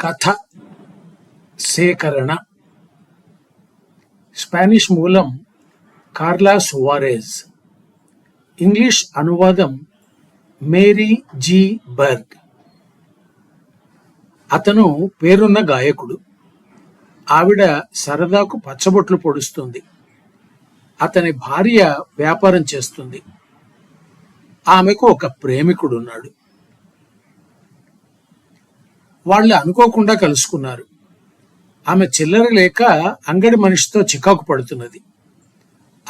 కథ సేకరణ. స్పానిష్ మూలం కార్లా సువారెజ్, ఇంగ్లీష్ అనువాదం మేరీ జి బర్గ్. అతను పేరున్న గాయకుడు. ఆవిడ సరదాకు పచ్చబొట్లు పొడుస్తుంది. అతని భార్య వ్యాపారం చేస్తుంది. ఆమెకు ఒక ప్రేమికుడున్నాడు. వాళ్ళు అనుకోకుండా కలుసుకున్నారు. ఆమె చిల్లర లేక అంగడి మనిషితో చికాకు పడుతున్నది.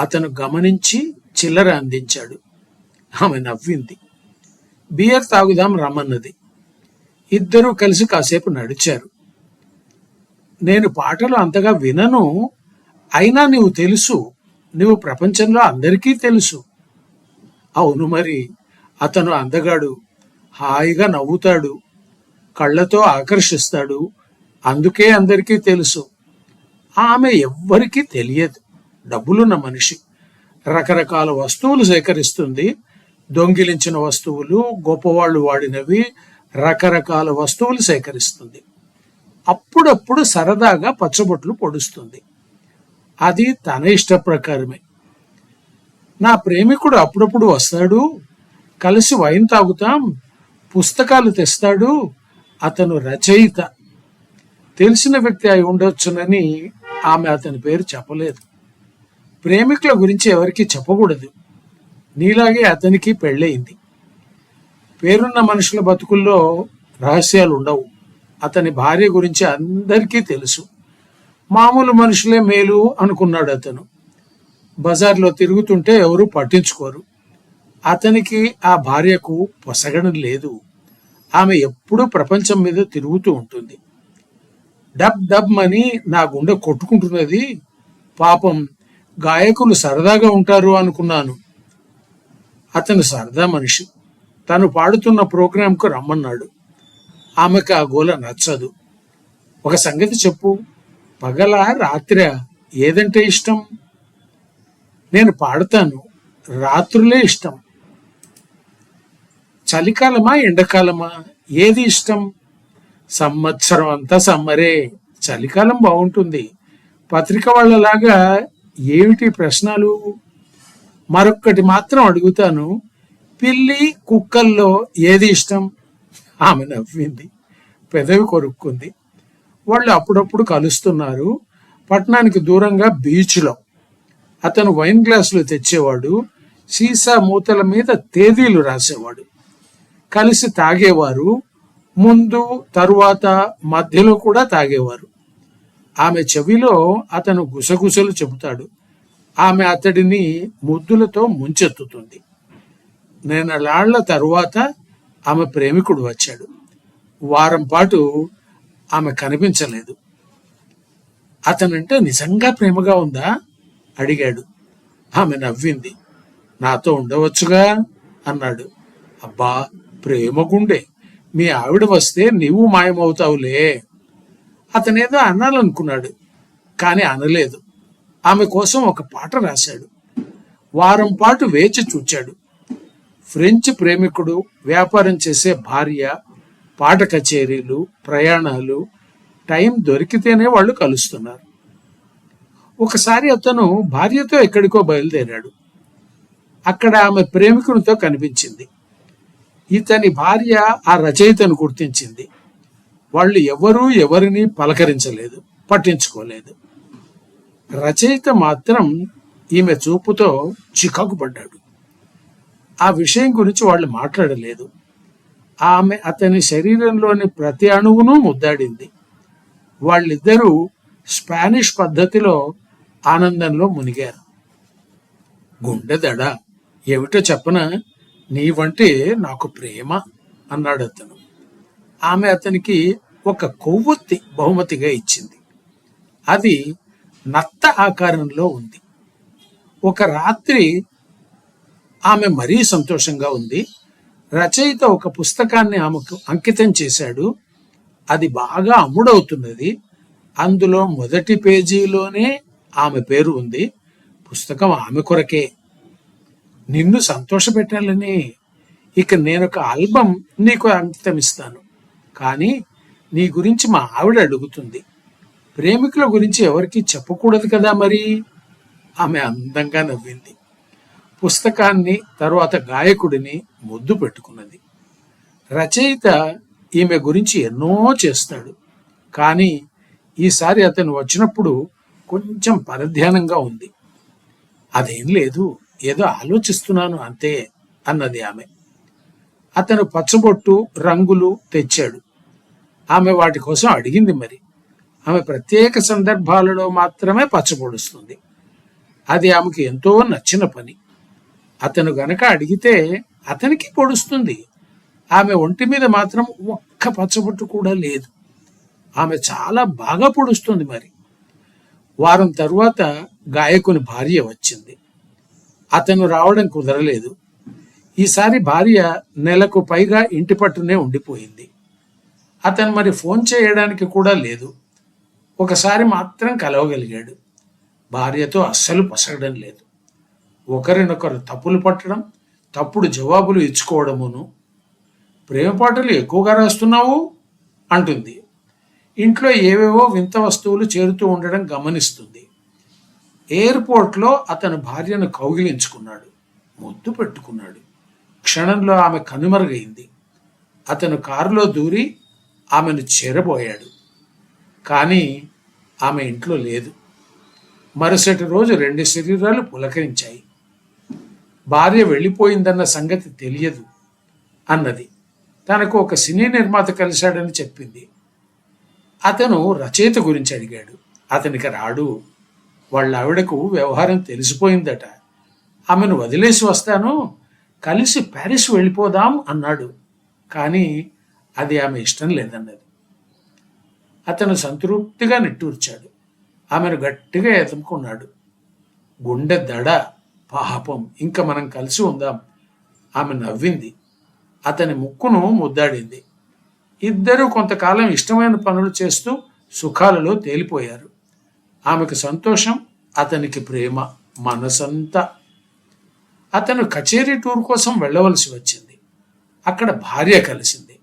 అతను గమనించి చిల్లర అందించాడు. ఆమె నవ్వింది. బియర్ తాగుదాం రమ్మన్నది. ఇద్దరూ కలిసి కాసేపు నడిచారు. నేను పాటలు అంతగా వినను, అయినా నీవు తెలుసు, నువ్వు ప్రపంచంలో అందరికీ తెలుసు. అవును మరి. అతను అందగాడు, హాయిగా నవ్వుతాడు, కళ్ళతో ఆకర్షిస్తాడు, అందుకే అందరికీ తెలుసు. ఆమె ఎవ్వరికీ తెలియదు. డబ్బులున్న మనిషి. రకరకాల వస్తువులు సేకరిస్తుంది. దొంగిలించిన వస్తువులు, గొప్పవాళ్ళు వాడినవి, రకరకాల వస్తువులు సేకరిస్తుంది. అప్పుడప్పుడు సరదాగా పచ్చబొట్లు పొడుస్తుంది. అది తన ఇష్ట ప్రకారమే. నా ప్రేమికుడు అప్పుడప్పుడు వస్తాడు, కలిసి వైన్ తాగుతాం, పుస్తకాలు తెస్తాడు. అతను రచయిత. తెలిసిన వ్యక్తి అయి ఉండొచ్చునని ఆమె అతని పేరు చెప్పలేదు. ప్రేమికుల గురించి ఎవరికి చెప్పకూడదు. నీలాగే అతనికి పెళ్ళయింది. పేరున్న మనుషుల బతుకుల్లో రహస్యాలు ఉండవు. అతని భార్య గురించి అందరికీ తెలుసు. మామూలు మనుషులే మేలు అనుకున్నాడు అతను. బజార్లో తిరుగుతుంటే ఎవరూ పట్టించుకోరు. అతనికి ఆ భార్యకు పొసగడం లేదు. ఆమె ఎప్పుడూ ప్రపంచం మీద తిరుగుతూ ఉంటుంది. డబ్ డబ్ అని నా గుండె కొట్టుకుంటున్నది. పాపం, గాయకులు సరదాగా ఉంటారు అనుకున్నాను. అతను సరదా మనిషి. తను పాడుతున్న ప్రోగ్రాంకు రమ్మన్నాడు. ఆమెకు ఆ గోల నచ్చదు. ఒక సంగతి చెప్పు, పగలా రాత్రా ఏదంటే ఇష్టం? నేను పాడతాను, రాత్రులే ఇష్టం. చలికాలమా ఎండాకాలమా, ఏది ఇష్టం? సంవత్సరం అంతా సమ్మరే. చలికాలం బాగుంటుంది. పత్రిక వాళ్ళలాగా ఏమిటి ప్రశ్నలు? మరొక్కటి మాత్రం అడుగుతాను, పిల్లి కుక్కల్లో ఏది ఇష్టం? ఆమె నవ్వింది, పెదవి కొరుక్కుంది. వాళ్ళు అప్పుడప్పుడు కలుస్తున్నారు. పట్టణానికి దూరంగా బీచ్లో. అతను వైన్ గ్లాసులు తెచ్చేవాడు. సీసా మూతల మీద తేదీలు రాసేవాడు. కలిసి తాగేవారు. ముందు, తరువాత, మధ్యలో కూడా తాగేవారు. ఆమె చెవిలో అతను గుసగుసలు చెబుతాడు. ఆమె అతడిని ముద్దులతో ముంచెత్తుతుంది. నెలలాళ్ల తరువాత ఆమె ప్రేమికుడు వచ్చాడు. వారం పాటు ఆమె కనిపించలేదు. అతనంటే నిజంగా ప్రేమగా ఉందా అడిగాడు. ఆమె నవ్వింది. నాతో ఉండవచ్చుగా అన్నాడు. అబ్బా, ప్రేమగుండే. మీ ఆవిడ వస్తే నీవు మాయమవుతావులే. అతనేదో అనాలనుకున్నాడు, కాని అనలేదు. ఆమె కోసం ఒక పాట రాశాడు. వారం పాటు వేచి చూచాడు. ఫ్రెంచ్ ప్రేమికుడు, వ్యాపారం చేసే భార్య, పాట కచేరీలు, ప్రయాణాలు. టైం దొరికితేనే వాళ్ళు కలుస్తున్నారు. ఒకసారి అతను భార్యతో ఎక్కడికో బయలుదేరాడు. అక్కడ ఆమె ప్రేమికునితో కనిపించింది. ఇతని భార్య ఆ రచయితను గుర్తించింది. వాళ్ళు ఎవరూ ఎవరిని పలకరించలేదు, పట్టించుకోలేదు. రచయిత మాత్రం ఈమె చూపుతో చికాకు పడ్డాడు. ఆ విషయం గురించి వాళ్ళు మాట్లాడలేదు. ఆమె అతని శరీరంలోని ప్రతి అణువును ముద్దాడింది. వాళ్ళిద్దరూ స్పానిష్ పద్ధతిలో ఆనందంలో మునిగారు. గుండె దడ. ఏమిటో చెప్పనా, నీవంటే నాకు ప్రేమ అన్నాడు అతను. ఆమె అతనికి ఒక కొవ్వొత్తి బహుమతిగా ఇచ్చింది. అది నత్త ఆకారంలో ఉంది. ఒక రాత్రి ఆమె మరీ సంతోషంగా ఉంది. రచయిత ఒక పుస్తకాన్ని ఆమెకు అంకితం చేశాడు. అది బాగా అమ్ముడవుతున్నది. అందులో మొదటి పేజీలోనే ఆమె పేరు ఉంది. పుస్తకం ఆమె కొరకే. నిన్ను సంతోషపెట్టాలని ఇక నేనొక ఆల్బం నీకు అంకితం ఇస్తాను. కానీ నీ గురించి మా ఆవిడ అడుగుతుంది. ప్రేమికుల గురించి ఎవరికీ చెప్పకూడదు కదా మరి. ఆమె అందంగా నవ్వింది. పుస్తకాన్ని, తరువాత గాయకుడిని ముద్దు పెట్టుకున్నది. రచయిత ఈమె గురించి ఎన్నో చేస్తాడు, కానీ ఈసారి అతను వచ్చినప్పుడు కొంచెం పరధ్యానంగా ఉంది. అదేం లేదు, ఏదో ఆలోచిస్తున్నాను అంతే అన్నది ఆమె. అతను పచ్చబొట్టు, రంగులు తెచ్చాడు. ఆమె వాటి కోసం అడిగింది. మరి ఆమె ప్రత్యేక సందర్భాలలో మాత్రమే పచ్చబొడుస్తుంది. అది ఆమెకు ఎంతో నచ్చిన పని. అతను గనక అడిగితే అతనికి పొడుస్తుంది. ఆమె ఒంటి మీద మాత్రం ఒక్క పచ్చబొట్టు కూడా లేదు. ఆమె చాలా బాగా పొడుస్తుంది. మరి వారం తరువాత గాయకుని భార్య వచ్చింది. అతను రావడం కుదరలేదు. ఈసారి భార్య నెలకు పైగా ఇంటి పట్టునే ఉండిపోయింది. అతను మరి ఫోన్ చేయడానికి కూడా లేదు. ఒకసారి మాత్రం కలవగలిగాడు. భార్యతో అస్సలు పసగడం లేదు. ఒకరినొకరు తప్పులు పట్టడం, తప్పుడు జవాబులు ఇచ్చుకోవడమును. ప్రేమ పాటలు ఎక్కువగా రాస్తున్నావు అంటుంది. ఇంట్లో ఏవేవో వింత వస్తువులు చేరుతూ ఉండడం గమనిస్తుంది. ఎయిర్పోర్ట్లో అతను భార్యను కౌగిలించుకున్నాడు, ముద్దు పెట్టుకున్నాడు. క్షణంలో ఆమె కనుమరుగైంది. అతను కారులో దూరి ఆమెను చేరబోయాడు. కానీ ఆమె ఇంట్లో లేదు. మరుసటి రోజు 2 శరీరాలు పులకరించాయి. భార్య వెళ్ళిపోయిందన్న సంగతి తెలియదు అన్నది. తనకు ఒక సినీ నిర్మాత కలిశాడని చెప్పింది. అతను రచయిత గురించి అడిగాడు. అతనికి రాడు. వాళ్ళ ఆవిడకు వ్యవహారం తెలిసిపోయిందట. ఆమెను వదిలేసి వస్తాను, కలిసి ప్యారిస్ వెళ్ళిపోదాం అన్నాడు. కానీ అది ఆమె ఇష్టం లేదన్నది. అతను సంతృప్తిగా నిట్టూర్చాడు. ఆమెను గట్టిగా ఎదుర్కొన్నాడు. గుండె దడ. పాపం, ఇంకా మనం కలిసి ఉందాం. ఆమె నవ్వింది. అతని ముక్కును ముద్దాడింది. ఇద్దరూ కొంతకాలం ఇష్టమైన పనులు చేస్తూ సుఖాలలో తేలిపోయారు. ఆమెకు సంతోషం, అతనికి ప్రేమ, మనసంతా. అతను కచేరీ టూర్ కోసం వెళ్ళవలసి వచ్చింది. అక్కడ భార్య కలిసింది.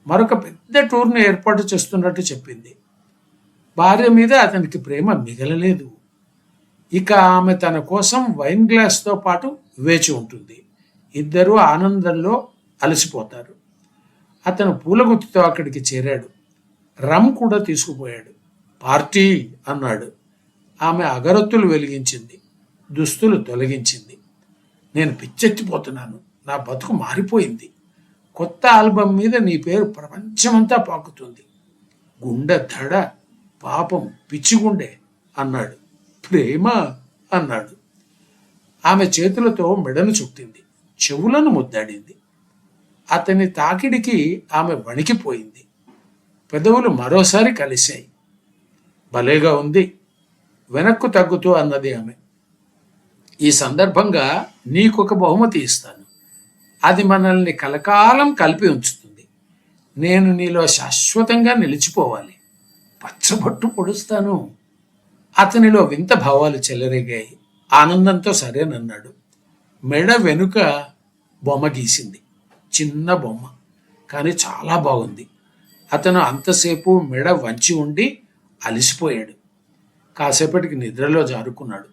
మరొక పెద్ద టూర్ను ఏర్పాటు చేస్తున్నట్టు చెప్పింది. భార్య మీద అతనికి ప్రేమ మిగలలేదు. ఇక ఆమె తన కోసం వైన్ గ్లాస్తో పాటు వేచి ఉంటుంది. ఇద్దరూ ఆనందంలో అలసిపోతారు. అతను పూలగుత్తితో అక్కడికి చేరాడు. రమ్ కూడా తీసుకుపోయాడు. పార్టీ అన్నాడు. ఆమె అగరొత్తులు వెలిగించింది, దుస్తులు తొలగించింది. నేను పిచ్చెత్తిపోతున్నాను, నా బతుకు మారిపోయింది. కొత్త ఆల్బం మీద నీ పేరు ప్రపంచమంతా పాకుతుంది. గుండె దడ. పాపం, పిచ్చిగుండె అన్నాడు. ప్రేమ అన్నాడు. ఆమె చేతులతో మెడను చుట్టింది, చెవులను ముద్దాడింది. అతని తాకిడికి ఆమె వణికిపోయింది. పెదవులు మరోసారి కలిశాయి. భలేగా ఉంది, వెనక్కు తగ్గుతూ అన్నది ఆమె. ఈ సందర్భంగా నీకొక బహుమతి ఇస్తాను. అది మనల్ని కలకాలం కలిపి ఉంచుతుంది. నేను నీలో శాశ్వతంగా నిలిచిపోవాలి. పచ్చబొట్టు పొడుస్తాను. అతనిలో వింత భావాలు చెలరేగాయి. ఆనందంతో సరేనన్నాడు. మెడ వెనుక బొమ్మ గీసింది. చిన్న బొమ్మ, కానీ చాలా బాగుంది. అతను అంతసేపు మెడ వంచి ఉండి అలిసిపోయాడు. కాసేపటికి నిద్రలో జారుకున్నాడు.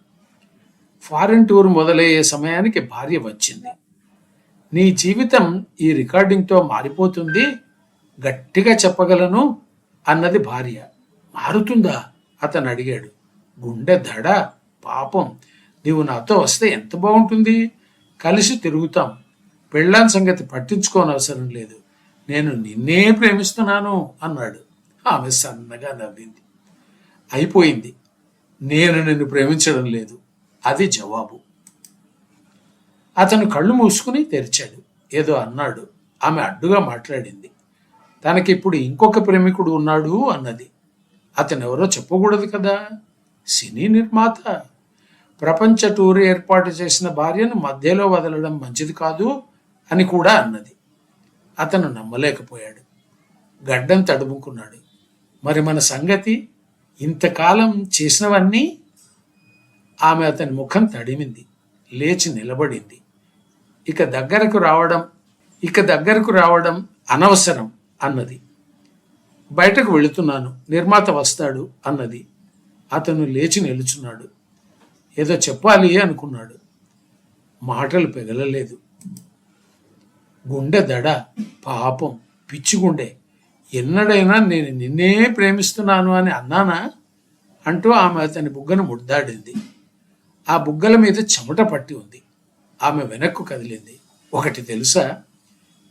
ఫారెన్ టూర్ మొదలయ్యే సమయానికి భార్య వచ్చింది. నీ జీవితం ఈ రికార్డింగ్తో మారిపోతుంది, గట్టిగా చెప్పగలను అన్నది భార్య. మారుతుందా? అతను అడిగాడు. గుండె దడ. పాపం, నీవు నాతో వస్తే ఎంత బాగుంటుంది. కలిసి తిరుగుతాం. పెళ్ళాం సంగతి పట్టించుకోనవసరం లేదు. నేను నిన్నే ప్రేమిస్తున్నాను అన్నాడు. ఆమె సన్నగా నవ్వింది. అయిపోయింది, నేను నిన్ను ప్రేమించడం లేదు, అది జవాబు. అతను కళ్ళు మూసుకుని తెరిచాడు. ఏదో అన్నాడు. ఆమె అడ్డుగా మాట్లాడింది. తనకిప్పుడు ఇంకొక ప్రేమికుడు ఉన్నాడు అన్నది. అతనెవరో చెప్పకూడదు కదా. సినీ నిర్మాత. ప్రపంచ టూర్ ఏర్పాటు చేసిన భార్యను మధ్యలో వదలడం మంచిది కాదు అని కూడా అన్నది. అతను నమ్మలేకపోయాడు. గడ్డం తడుముకున్నాడు. మరి మన సంగతి, ఇంతకాలం చేసినవన్నీ? ఆమె అతని ముఖం తడిమింది. లేచి నిలబడింది. ఇక దగ్గరకు రావడం అనవసరం అన్నది. బయటకు వెళుతున్నాను, నిర్మాత వస్తాడు అన్నది. అతను లేచి నిలుచున్నాడు. ఏదో చెప్పాలి అనుకున్నాడు. మాటలు పెగలలేదు. గుండె దడ, పాపం, పిచ్చి గుండె. ఎన్నడైనా నేను నిన్నే ప్రేమిస్తున్నాను అని అన్నానా అంటూ ఆమె అతని బుగ్గను ముద్దాడింది. ఆ బుగ్గల మీద చెమట పట్టి ఉంది. ఆమె వెనక్కు కదిలింది. ఒకటి తెలుసా,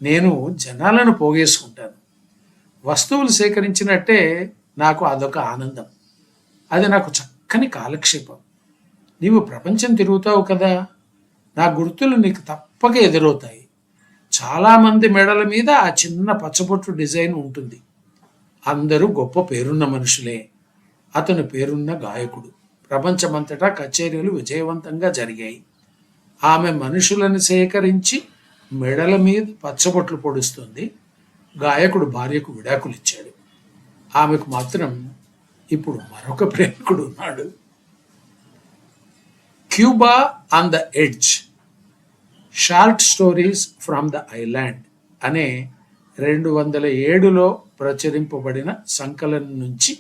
నేను జనాలను పోగేసుకుంటాను. వస్తువులు సేకరించినట్టే నాకు అదొక ఆనందం. అది నాకు చక్కని కాలక్షేపం. నీవు ప్రపంచం తిరుగుతావు కదా, నా గుర్తులు నీకు తప్పక ఎదురవుతాయి. చాలామంది మెడల మీద ఆ చిన్న పచ్చబొట్టు డిజైన్ ఉంటుంది. అందరూ గొప్ప పేరున్న మనుషులే. అతను పేరున్న గాయకుడు. ప్రపంచమంతటా కచేరీలు విజయవంతంగా జరిగాయి. ఆమె మనుషులను సేకరించి మెడల మీద పచ్చబొట్లు పొడుస్తుంది. గాయకుడు భార్యకు విడాకులు ఇచ్చాడు. ఆమెకు మాత్రం ఇప్పుడు మరొక ప్రేమికుడు ఉన్నాడు. Cuba on the edge, short stories from the island అనే 2007లో ప్రచురింపబడిన సంకలనం నుంచి